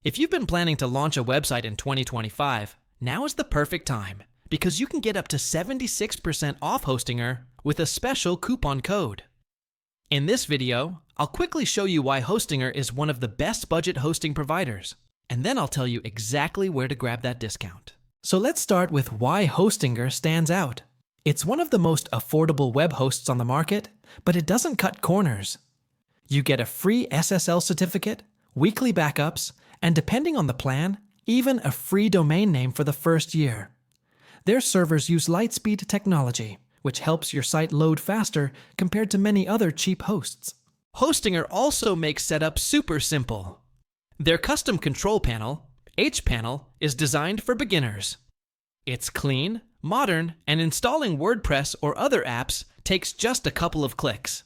If you've been planning to launch a website in 2025, now is the perfect time because you can get up to 76% off Hostinger with a special coupon code. In this video, I'll quickly show you why Hostinger is one of the best budget hosting providers, and then I'll tell you exactly where to grab that discount. So let's start with why Hostinger stands out. It's one of the most affordable web hosts on the market, but it doesn't cut corners. You get a free SSL certificate, weekly backups, and depending on the plan, even a free domain name for the first year. Their servers use Lightspeed technology, which helps your site load faster compared to many other cheap hosts. Hostinger also makes setup super simple. Their custom control panel, hPanel, is designed for beginners. It's clean, modern, and installing WordPress or other apps takes just a couple of clicks.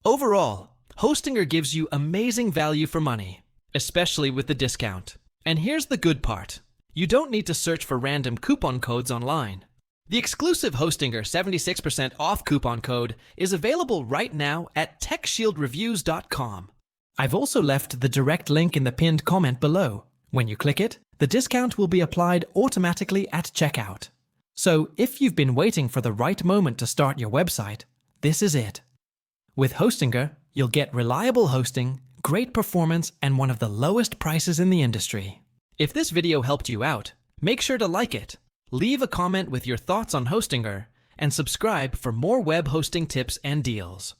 Overall, Hostinger gives you amazing value for money, especially with the discount. And here's the good part. You don't need to search for random coupon codes online. The exclusive Hostinger 76% off coupon code is available right now at techshieldreviews.com. I've also left the direct link in the pinned comment below. When you click it, the discount will be applied automatically at checkout. So if you've been waiting for the right moment to start your website, this is it. With Hostinger, you'll get reliable hosting, great performance, and one of the lowest prices in the industry. If this video helped you out, make sure to like it, leave a comment with your thoughts on Hostinger, and subscribe for more web hosting tips and deals.